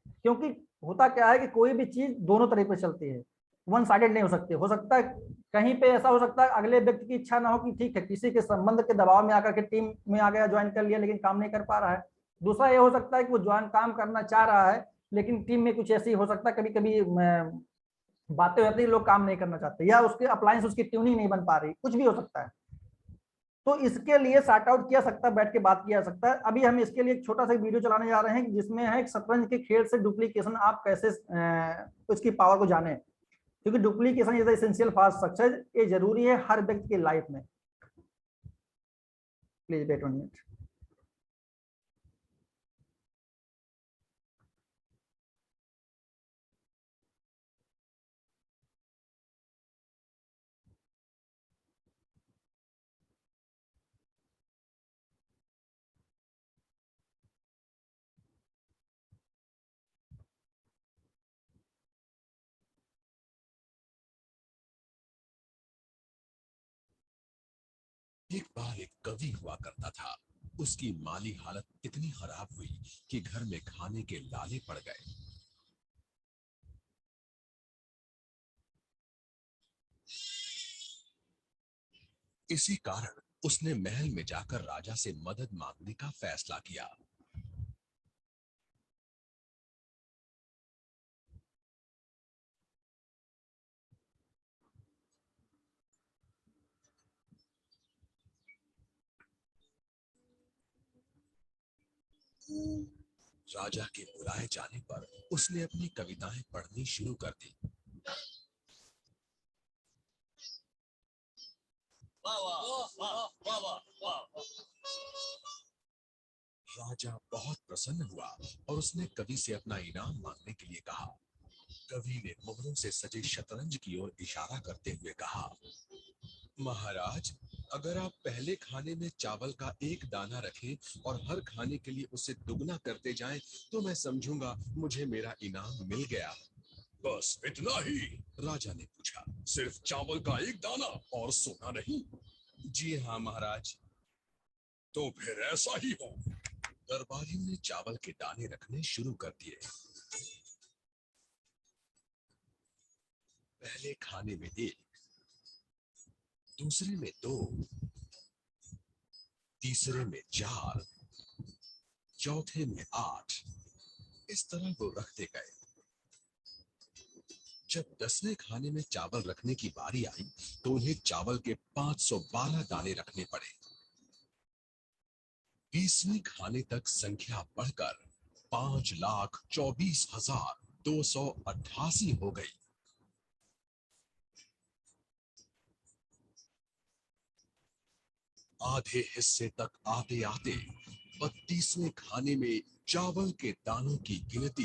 क्योंकि होता क्या है कि कोई भी चीज दोनों तरीके से चलती है, वन साइडेड नहीं हो सकती। हो सकता है कहीं पे ऐसा हो सकता है अगले व्यक्ति की इच्छा ना हो कि ठीक है किसी के संबंध के दबाव में आकर के टीम में आ गया, ज्वाइन कर लिया, लेकिन काम नहीं कर पा रहा है। दूसरा ये हो सकता है कि वो ज्वाइन काम करना चाह रहा है लेकिन टीम में कुछ ऐसी हो सकता है, कभी कभी बातें होती है लोग काम नहीं करना चाहते, या उसके अप्लायंस उसकी ट्यूनिंग नहीं बन पा रही, कुछ भी हो सकता है। तो इसके लिए सॉर्ट आउट किया सकता है, बैठ के बात किया सकता है। अभी हम इसके लिए एक छोटा सा वीडियो चलाने जा रहे हैं जिसमें है शतरंज के खेल से डुप्लीकेशन आप कैसे उसकी पावर को जाने, क्योंकि duplication is essential for success, ये जरूरी है हर व्यक्ति की लाइफ में। Please wait 1 minute. एक बार एक कवि हुआ करता था। उसकी माली हालत इतनी खराब हुई कि घर में खाने के लाले पड़ गए। इसी कारण उसने महल में जाकर राजा से मदद मांगने का फैसला किया। राजा के बुलाए जाने पर उसने अपनी कविताएं पढ़नी शुरू कर दी। राजा बहुत प्रसन्न हुआ और उसने कवि से अपना इनाम मांगने के लिए कहा। कवि ने मोहरों से सजे शतरंज की ओर इशारा करते हुए कहा, महाराज, अगर आप पहले खाने में चावल का एक दाना रखें और हर खाने के लिए उसे दुगना करते जाएं, तो मैं समझूंगा मुझे मेरा इनाम मिल गया। बस इतना ही? राजा ने पूछा। सिर्फ चावल का एक दाना और सोना नहीं? जी हाँ महाराज। तो फिर ऐसा ही हो। दरबारियों ने चावल के दाने रखने शुरू कर दिए। पहले खाने में 1, दूसरे में 2, तीसरे में 4, चौथे में 8। इस तरह वो रखते गए। जब 10वें खाने में चावल रखने की बारी आई तो उन्हें चावल के 512 दाने रखने पड़े। 20वें खाने तक संख्या बढ़कर 5,24,288 हो गई। आधे हिस्से तक आते आते 32वें खाने में चावल के दानों की गिनती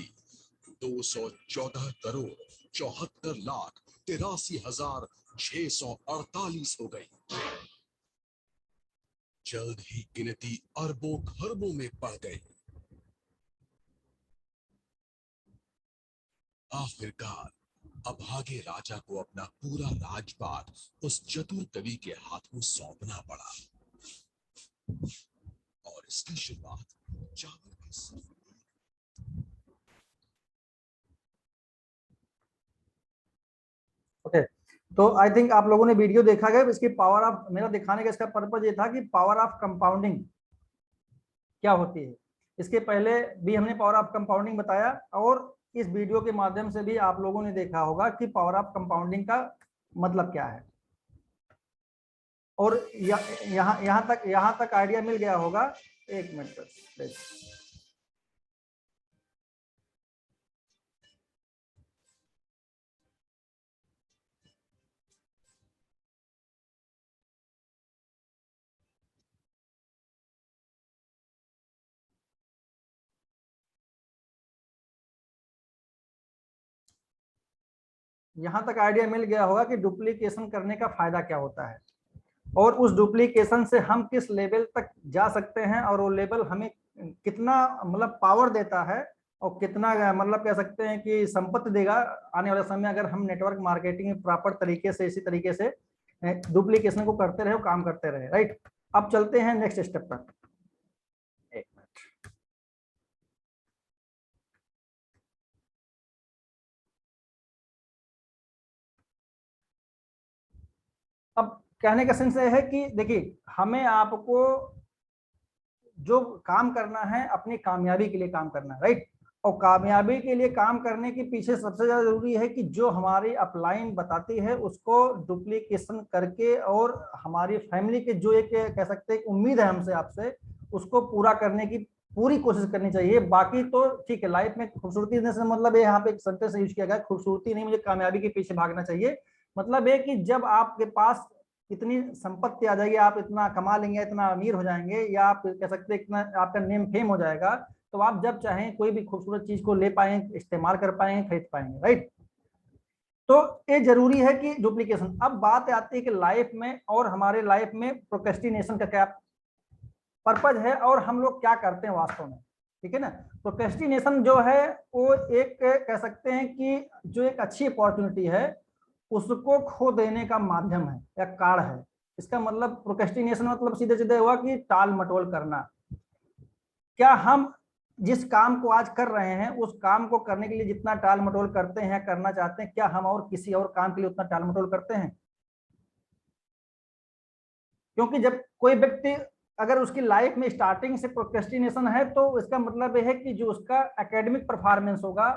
214,74,83,648 हो गई। जल्द ही गिनती अरबों खरबों में बढ़ गई। आखिरकार अभागे राजा को अपना पूरा राजपाट उस चतुर कवि के हाथों सौंपना पड़ा और इसकी शुरुआत चावल के सिर्फ ओके। तो आई थिंक आप लोगों ने वीडियो देखा गया। इसकी पावर ऑफ, मेरा दिखाने का इसका पर्पज ये था कि पावर ऑफ कंपाउंडिंग क्या होती है। इसके पहले भी हमने पावर ऑफ कंपाउंडिंग बताया और इस वीडियो के माध्यम से भी आप लोगों ने देखा होगा कि पावर ऑफ कंपाउंडिंग का मतलब क्या है। और यहाँ तक आइडिया मिल गया होगा। एक मिनट बस। यहां तक आइडिया मिल गया होगा कि डुप्लीकेशन करने का फायदा क्या होता है और उस डुप्लीकेशन से हम किस लेवल तक जा सकते हैं और वो लेवल हमें कितना मतलब पावर देता है और कितना मतलब कह सकते हैं कि संपत्ति देगा आने वाले समय अगर हम नेटवर्क मार्केटिंग में प्रॉपर तरीके से इसी तरीके से डुप्लीकेशन को करते रहे, काम करते रहे। राइट, अब चलते हैं नेक्स्ट स्टेप पर। एक मिनट। अब कहने का सेंस है कि देखिए, हमें आपको जो काम करना है अपनी कामयाबी के लिए काम करना है। राइट, और कामयाबी के लिए काम करने के पीछे सबसे ज्यादा जरूरी है कि जो हमारी अपलाइन बताती है उसको डुप्लीकेशन करके और हमारी फैमिली के जो एक कह सकते हैं उम्मीद है हमसे आपसे, उसको पूरा करने की पूरी कोशिश करनी चाहिए। बाकी तो ठीक है, लाइफ में खूबसूरती से मतलब यहाँ पे एक सेंटेंस यूज किया गया, खूबसूरती नहीं, मुझे कामयाबी के पीछे भागना चाहिए। मतलब है कि जब आपके पास इतनी संपत्ति आ जाएगी, आप इतना कमा लेंगे, इतना अमीर हो जाएंगे, या आप कह सकते हैं इतना आपका नेम फेम हो जाएगा, तो आप जब चाहें कोई भी खूबसूरत चीज को ले पाएंगे, इस्तेमाल कर पाएंगे, खरीद पाएंगे। राइट, तो ये जरूरी है कि डुप्लीकेशन। अब बात आती है कि लाइफ में और हमारे लाइफ में प्रोक्रेस्टिनेशन का क्या पर्पज है और हम लोग क्या करते हैं वास्तव में। ठीक है ना, प्रोक्रेस्टिनेशन जो है वो एक कह सकते हैं कि जो एक अच्छी अपॉर्चुनिटी है उसको खो देने का माध्यम है या कार्ड है। इसका मतलब प्रोक्रेस्टिनेशन मतलब सीधे सीधे हुआ कि टाल मटोल करना। क्या हम जिस काम को आज कर रहे हैं उस काम को करने के लिए जितना टाल मटोल करते हैं, करना चाहते हैं, क्या हम और किसी और काम के लिए उतना टाल मटोल करते हैं? क्योंकि जब कोई व्यक्ति अगर उसकी लाइफ में स्टार्टिंग से प्रोक्रेस्टिनेशन है तो इसका मतलब यह है कि जो उसका एकेडमिक परफॉर्मेंस होगा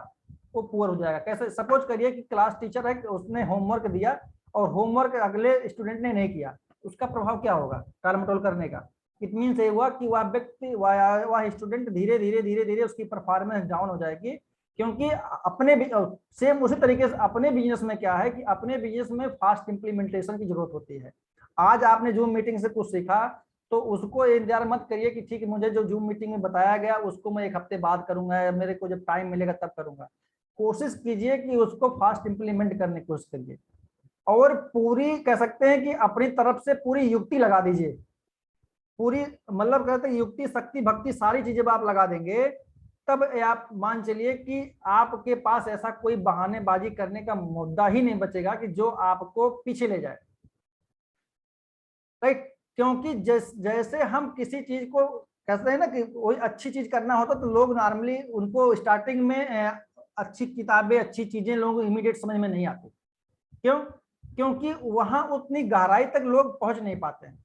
वो पुअर हो जाएगा। कैसे? सपोज करिए कि क्लास टीचर है, उसने होमवर्क दिया और होमवर्क अगले स्टूडेंट ने नहीं किया, उसका प्रभाव क्या होगा टाल मटोल करने का? इट मीन से हुआ कि वह व्यक्ति वह स्टूडेंट धीरे धीरे धीरे धीरे उसकी परफॉर्मेंस डाउन हो जाएगी। क्योंकि अपने सेम उसी तरीके से अपने बिजनेस में क्या है कि अपने बिजनेस में फास्ट इंप्लीमेंटेशन की जरूरत होती है। आज आपने जूम मीटिंग से कुछ सीखा तो उसको इंतजार मत करिए कि ठीक है मुझे जो जूम मीटिंग में बताया गया उसको मैं एक हफ्ते बाद करूंगा या मेरे को जब टाइम मिलेगा तब करूंगा। कोशिश कीजिए कि उसको फास्ट इंप्लीमेंट करने की कोशिश करिए और पूरी कह सकते हैं कि अपनी तरफ से पूरी युक्ति लगा दीजिए। पूरी मतलब कहते हैं युक्ति, शक्ति, भक्ति, सारी चीजें आप लगा देंगे तब आप मान चलिए कि आपके पास ऐसा कोई बहानेबाजी करने का मुद्दा ही नहीं बचेगा कि जो आपको पीछे ले जाए। राइट, क्योंकि जैसे हम किसी चीज को कहते हैं ना कि कोई अच्छी चीज करना होता तो लोग नॉर्मली उनको स्टार्टिंग में अच्छी किताबें, अच्छी चीजें लोगों को इमीडिएट समझ में नहीं आती। क्यों? क्योंकि वहां उतनी गहराई तक लोग पहुंच नहीं पाते हैं।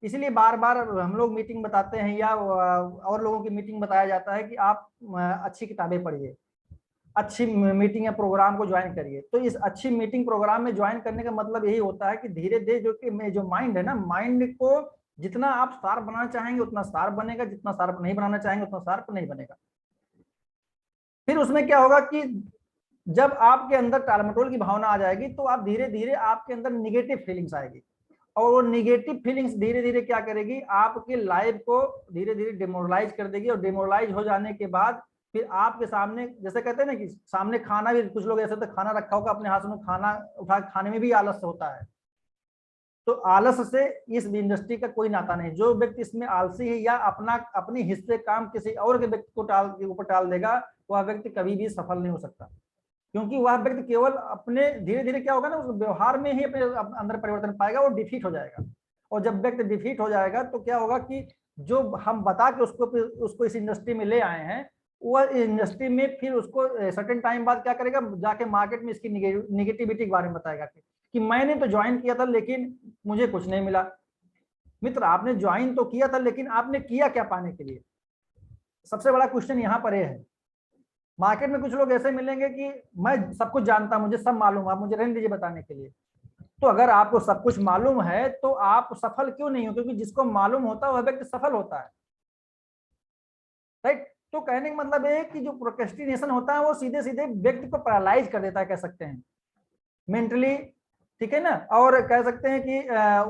इसलिए बार बार हम लोग मीटिंग बताते हैं या और लोगों की मीटिंग बताया जाता है कि आप अच्छी किताबें पढ़िए, अच्छी मीटिंग या प्रोग्राम को ज्वाइन करिए। तो इस अच्छी मीटिंग प्रोग्राम में ज्वाइन करने का मतलब यही होता है कि धीरे धीरे जो माइंड है ना, माइंड को जितना आप शार्प बनाना चाहेंगे उतना शार्प बनेगा, जितना शार्प नहीं बनाना चाहेंगे उतना शार्प नहीं बनेगा। फिर उसमें क्या होगा कि जब आपके अंदर टालमटोल की भावना आ जाएगी तो आप धीरे धीरे आपके अंदर निगेटिव फीलिंग्स आएगी और वो निगेटिव फीलिंग्स धीरे धीरे क्या करेगी, आपकी लाइफ को धीरे धीरे डिमोरलाइज कर देगी। और डिमोरलाइज हो जाने के बाद फिर आपके सामने, जैसे कहते हैं ना कि सामने खाना भी, कुछ लोग ऐसे तो खाना रखा होगा अपने हाथ में, खाना उठा खाने में भी आलस होता है। तो आलस से इस इंडस्ट्री का कोई नाता नहीं। जो व्यक्ति इसमें आलसी है या अपने हिस्से काम किसी और के व्यक्ति को ऊपर टाल देगा, वह व्यक्ति कभी भी सफल नहीं हो सकता। क्योंकि वह व्यक्ति केवल अपने धीरे धीरे क्या होगा ना, उस व्यवहार में ही अपने अंदर परिवर्तन पाएगा, वो डिफीट हो जाएगा। और जब व्यक्ति डिफीट हो जाएगा तो क्या होगा कि जो हम बता के उसको इस इंडस्ट्री में ले आए हैं, वह इंडस्ट्री में फिर उसको सर्टेन टाइम बाद क्या करेगा, जाके मार्केट में इसकी निगेटिविटी के बारे में बताएगा कि मैंने तो ज्वाइन किया था लेकिन मुझे कुछ नहीं मिला। मित्र, आपने ज्वाइन तो किया था लेकिन आपने किया क्या पाने के लिए? सबसे बड़ा क्वेश्चन यहाँ पर यह है। मार्केट में कुछ लोग ऐसे मिलेंगे कि मैं सब कुछ जानता, मुझे सब मालूम, आप मुझे रहने दीजिए बताने के लिए। तो अगर आपको सब कुछ मालूम है तो आप सफल क्यों नहीं हो? क्योंकि जिसको मालूम होता है वह व्यक्ति सफल होता है, राइट। तो कहने का मतलब है कि जो प्रोक्रेस्टिनेशन होता है वो सीधे सीधे व्यक्ति को पैरालाइज कर देता है, कह सकते हैं मेंटली, ठीक है ना। और कह सकते हैं कि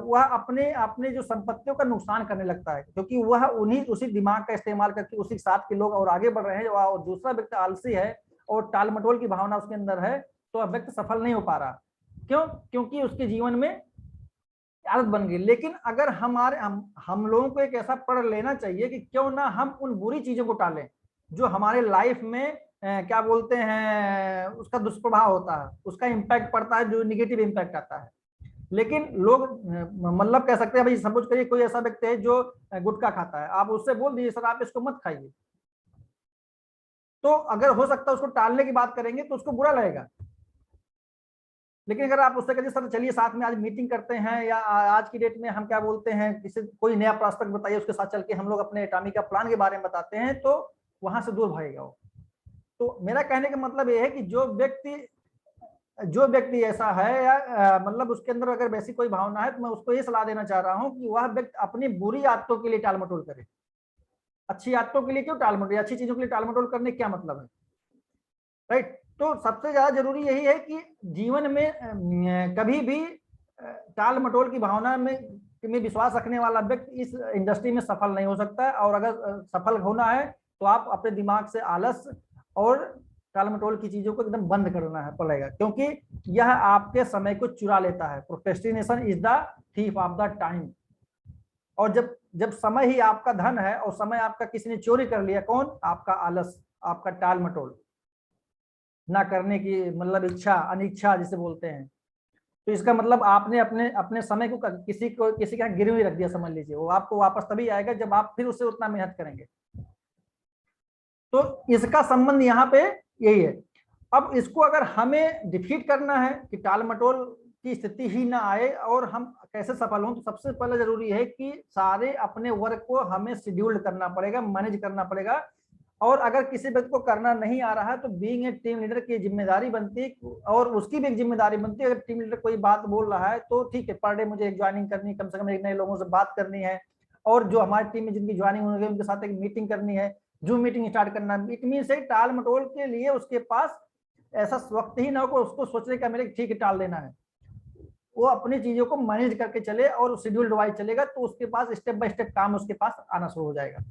वह अपने अपने जो संपत्तियों का नुकसान करने लगता है, क्योंकि वह उसी दिमाग का इस्तेमाल करके उसी साथ के लोग और आगे बढ़ रहे हैं, और दूसरा व्यक्ति आलसी है और टाल मटोल की भावना उसके अंदर है, तो वह व्यक्ति सफल नहीं हो पा रहा। क्यों? क्योंकि उसके जीवन में आदत बन गई। लेकिन अगर हम लोगों को एक ऐसा पढ़ लेना चाहिए कि क्यों ना हम उन बुरी चीजों को टालें जो हमारे लाइफ में क्या बोलते हैं उसका दुष्प्रभाव होता है, उसका इम्पैक्ट पड़ता है, जो निगेटिव इम्पैक्ट आता है। लेकिन लोग मतलब कह सकते हैं, भाई सपोज करिए कोई ऐसा व्यक्ति है जो गुटखा खाता है, आप उससे बोल दीजिए सर आप इसको मत खाइए, तो अगर हो सकता है उसको टालने की बात करेंगे तो उसको बुरा लगेगा। लेकिन अगर आप उससे कहिए सर चलिए साथ में आज मीटिंग करते हैं, या आज की डेट में हम क्या बोलते हैं किसी कोई नया प्रॉस्पेक्ट बताइए, उसके साथ चल के हम लोग अपने एटॉमिक का प्लान के बारे में बताते हैं, तो वहां से दूर भागेगा वो। तो मेरा कहने का मतलब ये है कि जो व्यक्ति ऐसा है या मतलब उसके अंदर अगर वैसी कोई भावना है, तो मैं उसको ये सलाह देना चाह रहा हूं कि वह व्यक्ति अपनी बुरी आदतों के लिए टाल मटोल करे। अच्छी आदतों के लिए क्यों टाल मटोल, अच्छी चीजों के लिए टाल मटोल करने क्या मतलब है, राइट। तो सबसे ज्यादा जरूरी यही है कि जीवन में कभी भी टाल मटोल की भावना में विश्वास रखने वाला व्यक्ति इस इंडस्ट्री में सफल नहीं हो सकता है। और अगर सफल होना है तो आप अपने दिमाग से आलस और टाल मटोल की चीजों को एकदम बंद करना है पड़ेगा, क्योंकि यह आपके समय को चुरा लेता है। Procrastination is the thief of the time. और जब समय ही आपका धन है और समय आपका किसी ने चोरी कर लिया, कौन? आपका आलस, आपका टाल मटोल, ना करने की मतलब इच्छा, अनिच्छा जिसे बोलते हैं। तो इसका मतलब आपने अपने समय को किसी का गिरवी रख दिया, समझ लीजिए। वो आपको वापस तभी आएगा जब आप फिर उससे उतना मेहनत करेंगे। तो इसका संबंध यहाँ पे यही है। अब इसको अगर हमें डिफीट करना है कि टाल मटोल की स्थिति ही ना आए और हम कैसे सफल हों, तो सबसे पहले जरूरी है कि सारे अपने वर्क को हमें शेड्यूल्ड करना पड़ेगा, मैनेज करना पड़ेगा। और अगर किसी व्यक्ति को करना नहीं आ रहा है तो बीइंग ए टीम लीडर की जिम्मेदारी बनती है, और उसकी भी एक जिम्मेदारी बनती है। अगर टीम लीडर कोई बात बोल रहा है तो ठीक है, पर डे मुझे एक ज्वाइनिंग करनी है, कम से कम एक नए लोगों से बात करनी है, और जो हमारी टीम में जिनकी ज्वाइनिंग होगी उनके साथ एक मीटिंग करनी है, जूम मीटिंग स्टार्ट करना है। इट मीन से टाल मटोल के लिए उसके पास ऐसा वक्त ही ना हो उसको सोचने का मेरे ठीक है टाल देना है। वो अपनी चीजों को मैनेज करके चले और शेड्यूल्ड वाइज चलेगा, तो उसके पास स्टेप बाय स्टेप काम उसके पास आना शुरू हो जाएगा।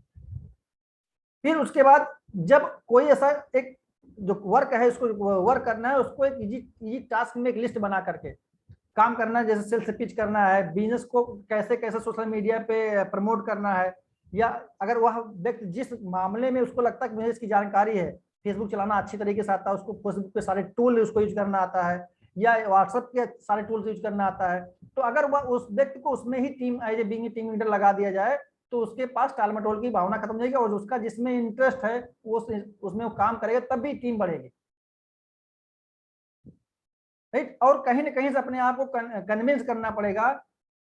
फिर उसके बाद जब कोई ऐसा एक जो वर्क है उसको वर्क करना है, उसको एक इजी टास्क में एक लिस्ट बना करके काम करना है। जैसे सेल्स पिच करना है, बिजनेस को कैसे कैसे सोशल मीडिया पे प्रमोट करना है, या अगर वह व्यक्ति जिस मामले में उसको लगता है कि मुझे इसकी जानकारी है, फेसबुक चलाना अच्छी तरीके से आता है, उसको फेसबुक पे सारे टूल उसको यूज करना आता है, या व्हाट्सएप के सारे टूल्स यूज करना आता है, तो अगर वह उस व्यक्ति को उसमें ही team as a being team leader लगा दिया जाए, तो उसके पास टाल मटोल की भावना खत्म हो जाएगी, और उसका जिसमें इंटरेस्ट है वो उसमें वो काम करेगा, तब भी टीम बढ़ेगी, राइट। और कहीं ना कहीं से अपने आप को कन्विंस करना पड़ेगा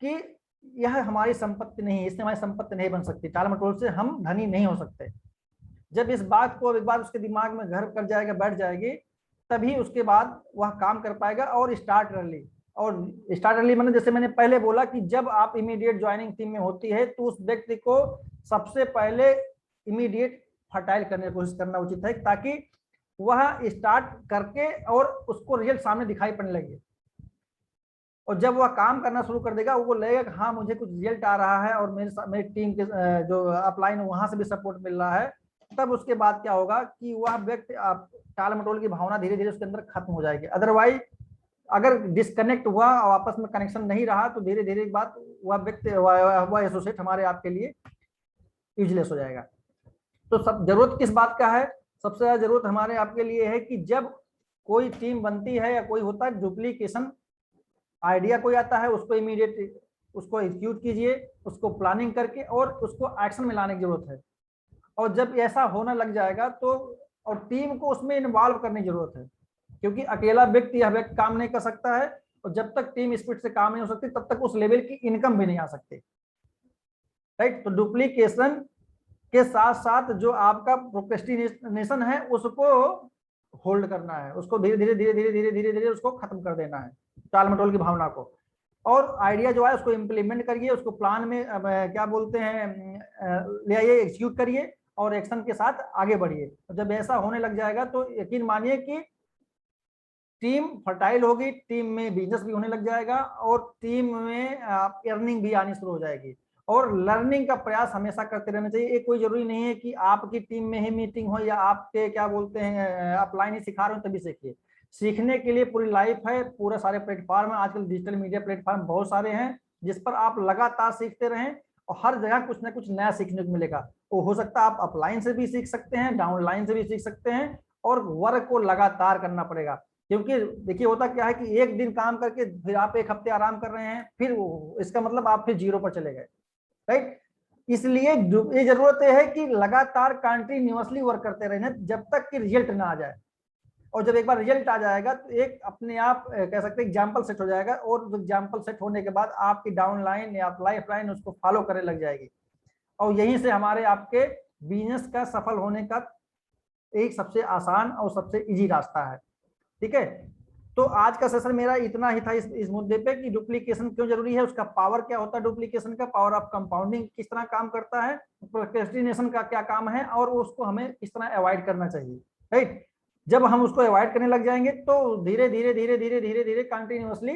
कि यह हमारी संपत्ति नहीं है, इससे हमारी संपत्ति नहीं बन सकती, टाल मटोल से हम धनी नहीं हो सकते। जब इस बात को एक बार उसके दिमाग में घर कर जाएगा, बैठ जाएगी, तभी उसके बाद वह काम कर पाएगा। और स्टार्ट अर्ली मैंने जैसे मैंने पहले बोला कि जब आप इमीडिएट ज्वाइनिंग टीम में होती है तो उस व्यक्ति को सबसे पहले इमीडिएट फर्टाइल करने की कोशिश करना उचित है, ताकि वह स्टार्ट करके और उसको रिजल्ट सामने दिखाई पड़ने लगे। और जब वह काम करना शुरू कर देगा, वो लगेगा कि हाँ मुझे कुछ रिजल्ट आ रहा है और मेरी टीम के जो अपलाइन वहां से भी सपोर्ट मिल रहा है, तब उसके बाद क्या होगा कि वह व्यक्ति टाल मटोल की भावना धीरे धीरे उसके अंदर खत्म हो जाएगी। अदरवाइज अगर डिस्कनेक्ट हुआ और आपस में कनेक्शन नहीं रहा तो धीरे धीरे बात वह व्यक्ति वह एसोसिएट हमारे आपके लिए यूजलेस हो जाएगा। तो सब जरूरत किस बात का है? सबसे ज्यादा जरूरत हमारे आपके लिए है कि जब कोई टीम बनती है या कोई होता है डुप्लीकेशन आइडिया कोई आता है, उसको इमीडिएट उसको एग्जीक्यूट कीजिए, उसको प्लानिंग करके और उसको एक्शन में लाने की जरूरत है। और जब ऐसा होने लग जाएगा तो और टीम को उसमें इन्वॉल्व करने की जरूरत है, क्योंकि अकेला व्यक्ति यह व्यक्ति काम नहीं कर सकता है, और जब तक टीम स्पिरिट से काम नहीं हो सकती तब तक उस लेवल की इनकम भी नहीं आ सकती, राइट। तो डुप्लीकेशन के साथ साथ जो आपका प्रोक्रेस्टिनेशन है उसको होल्ड करना है, उसको धीरे धीरे धीरे धीरे धीरे धीरे धीरे उसको खत्म कर देना है, टाल मटोल की भावना को। और आइडिया जो है उसको इम्प्लीमेंट करिए, उसको प्लान में क्या बोलते हैं ले आइए, एग्जीक्यूट करिए और एक्शन के साथ आगे बढ़िए। जब ऐसा होने लग जाएगा तो यकीन मानिए कि टीम फर्टाइल होगी, टीम में बिजनेस भी होने लग जाएगा और टीम में अर्निंग भी आनी शुरू हो जाएगी। और लर्निंग का प्रयास हमेशा करते रहना चाहिए। ये कोई जरूरी नहीं है कि आपकी टीम में ही मीटिंग हो या आपके क्या बोलते हैं आप लाइन ही सिखा रहे हो तभी सीखिए। सीखने के लिए पूरी लाइफ है, पूरे सारे प्लेटफॉर्म है, आजकल डिजिटल मीडिया प्लेटफॉर्म बहुत सारे हैं जिस पर आप लगातार सीखते रहें और हर जगह कुछ ना कुछ नया सीखने को मिलेगा। वो हो सकता है आप अपलाइन से भी सीख सकते हैं, डाउनलाइन से भी सीख सकते हैं, और वर्क को लगातार करना पड़ेगा। क्योंकि देखिए होता क्या है कि एक दिन काम करके फिर आप एक हफ्ते आराम कर रहे हैं, फिर इसका मतलब आप फिर जीरो पर चले गए, राइट। इसलिए ये जरूरत है कि लगातार कंटिन्यूअसली वर्क करते रहना जब तक कि रिजल्ट ना आ जाए। और जब एक बार रिजल्ट आ जाएगा तो एक अपने आप कह सकते हैं एग्जाम्पल सेट हो जाएगा, और एग्जाम्पल सेट होने के बाद आपकी डाउन लाइन या लाइफ लाइन उसको फॉलो करने लग जाएगी। और यहीं से हमारे आपके बिजनेस का सफल होने का एक सबसे आसान और सबसे इजी रास्ता है, ठीक है। तो आज का सेशन मेरा इतना ही था इस मुद्दे पे कि डुप्लीकेशन क्यों जरूरी है, उसका पावर क्या होता है, डुप्लीकेशन का पावर ऑफ कंपाउंडिंग किस तरह काम करता है, प्रोक्रेस्टिनेशन का क्या काम है और उसको हमें किस तरह अवॉइड करना चाहिए, राइट। जब हम उसको अवॉइड करने लग जाएंगे तो धीरे धीरे धीरे धीरे धीरे धीरे कंटिन्यूअसली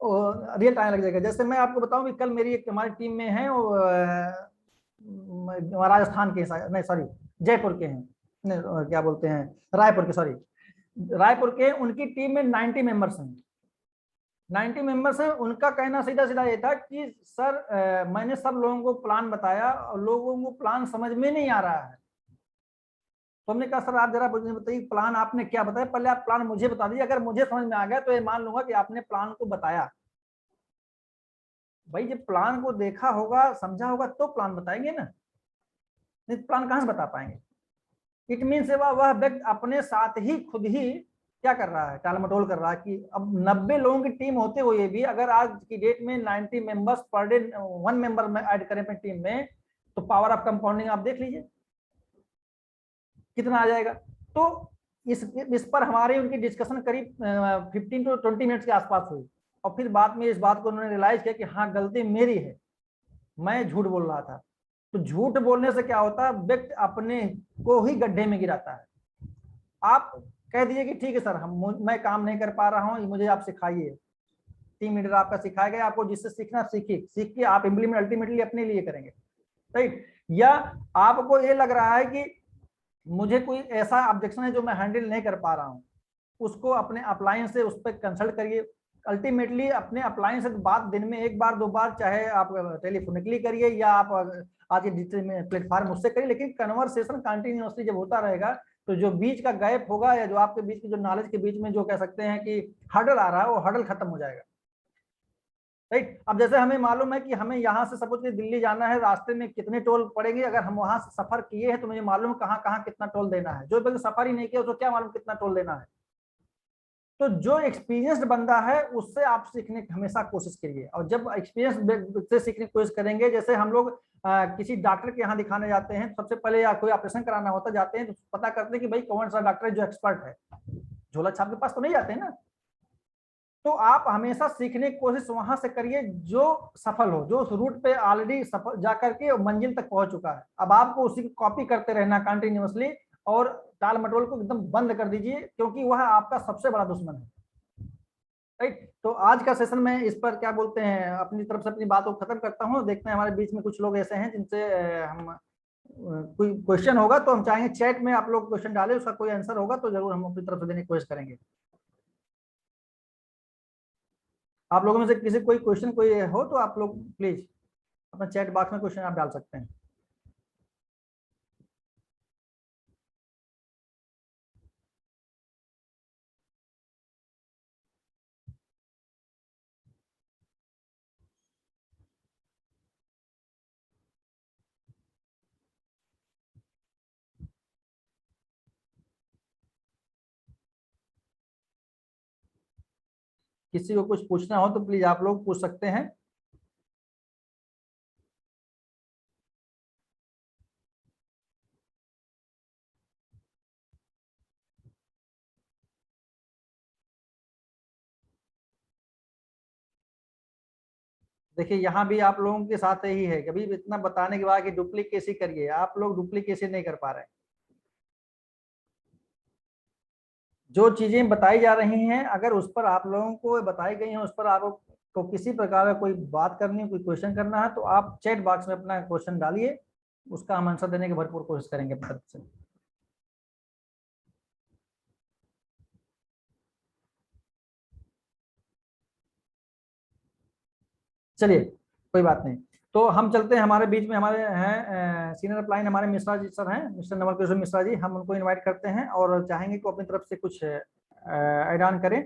रिजल्ट आने लग जाएगा। जैसे मैं आपको बताऊं कि कल मेरी एक हमारी टीम में है राजस्थान के नहीं सॉरी जयपुर के हैं, नहीं क्या बोलते हैं रायपुर के, सॉरी रायपुर के, उनकी टीम में 90 मेंबर्स हैं। 90 मेंबर्स हैं। उनका कहना सीधा सीधा ये था कि सर मैंने सब लोगों को प्लान बताया और लोगों को प्लान समझ में नहीं आ रहा है। तो हमने कहा सर आप जरा मुझे बताइए प्लान आपने क्या बताया, पहले आप प्लान मुझे बता दीजिए, अगर मुझे समझ में आ गया तो ये मान लूंगा कि आपने प्लान को बताया। भाई जब प्लान को देखा होगा समझा होगा तो प्लान बताएंगे ना, नहीं प्लान कहां से बता पाएंगे। इट मीन वह व्यक्ति अपने साथ ही खुद ही क्या कर रहा है, टाल मटोल कर रहा है कि अब 90 लोगों की टीम होते हुए भी अगर आज की डेट में 90 मेंबर्स पर डे 1 मेंबर में ऐड करें अपनी टीम में, तो पावर ऑफ कंपाउंडिंग आप देख लीजिए कितना आ जाएगा। तो इस पर हमारी उनकी डिस्कशन करीब 15 to 20 मिनट्स के आसपास हुई, और फिर बाद में इस बात को उन्होंने रियलाइज किया कि हाँ गलती मेरी है, मैं झूठ बोल रहा था। तो झूठ बोलने से क्या होता है, व्यक्ति अपने को ही गड्ढे में गिराता है। आप कह दीजिए कि ठीक है सर मैं काम नहीं कर पा रहा हूँ, मुझे आप सिखाइए, टीम लीडर आपका सिखाएगा, आपको जिससे सीखना सीखिए, सीख के आप इम्प्लीमेंट अल्टीमेटली अपने लिए करेंगे, राइट। या आपको ये लग रहा है कि मुझे कोई ऐसा ऑब्जेक्शन है जो मैं हैंडल नहीं कर पा रहा हूँ, उसको अपने अपलाइन से उस पर कंसल्ट करिए। अल्टीमेटली अपने अपलाइन से बात दिन में 1 बार 2 बार, चाहे आप टेलीफोनिकली करिए या आप आज के डिजिटल प्लेटफॉर्म उससे करिए, लेकिन कन्वर्सेशन कंटिन्यूअसली जब होता रहेगा तो जो बीच का गैप होगा या जो आपके बीच की जो नॉलेज के बीच में जो कह सकते हैं कि हर्डल आ रहा है वो हर्डल खत्म हो जाएगा, राइट। अब जैसे हमें मालूम है कि हमें यहाँ से सपोज कि दिल्ली जाना है, रास्ते में कितने टोल पड़ेंगे, अगर हम वहां से सफर किए हैं तो मुझे मालूम कहाँ कहाँ कितना टोल देना है। जो व्यक्ति सफर ही नहीं किया उसको क्या मालूम कितना टोल देना है। तो जो एक्सपीरियंस्ड बंदा है उससे आप सीखने की हमेशा कोशिश करिए, और जब एक्सपीरियंस से सीखने की कोशिश करेंगे, जैसे हम लोग किसी डॉक्टर के यहाँ दिखाने जाते हैं, सबसे पहले या कोई ऑपरेशन कराना होता जाते हैं तो पता करते हैं कि भाई कौन सा डॉक्टर है जो एक्सपर्ट है, झोला छाप के पास तो नहीं जाते हैं ना। तो आप हमेशा सीखने की कोशिश वहां से करिए जो सफल हो, जो उस रूट पे ऑलरेडी सफल जाकर के मंजिल तक पहुंच चुका है। अब आपको उसी की कॉपी करते रहना कंटिन्यूअसली, और टाल मटोल को एकदम बंद कर दीजिए, क्योंकि वह आपका सबसे बड़ा दुश्मन है। राइट। तो आज का सेशन में इस पर क्या बोलते हैं, अपनी तरफ से अपनी बात को खत्म करता हूँ। देखते हैं हमारे बीच में कुछ लोग ऐसे हैं जिनसे हम कोई क्वेश्चन होगा तो हम चाहेंगे चैट में आप लोग क्वेश्चन डालें, उसका कोई आंसर होगा तो जरूर हम अपनी तरफ से देने की कोशिश करेंगे। आप लोगों में से किसी कोई क्वेश्चन कोई हो तो आप लोग प्लीज अपना चैट बॉक्स में क्वेश्चन आप डाल सकते हैं। किसी को कुछ पूछना हो तो प्लीज आप लोग पूछ सकते हैं। देखिए यहाँ भी आप लोगों के साथ यही है, कभी इतना बताने के बाद कि डुप्लीकेसी करिए, आप लोग डुप्लीकेसी नहीं कर पा रहे हैं। जो चीजें बताई जा रही हैं अगर उस पर आप लोगों को बताई गई हैं उस पर आपको किसी प्रकार का कोई बात करनी है, कोई क्वेश्चन करना है तो आप चैट बॉक्स में अपना क्वेश्चन डालिए, उसका हम आंसर देने की भरपूर कोशिश करेंगे अपनी तरफ से। चलिए कोई बात नहीं, तो हम चलते हैं। हमारे बीच में हमारे हैं सीनियर अप्लाइन हमारे मिश्रा जी सर हैं, मिस्टर नवल किशोर मिश्रा जी, हम उनको इनवाइट करते हैं और चाहेंगे कि अपनी तरफ से कुछ ऐड ऑन करें।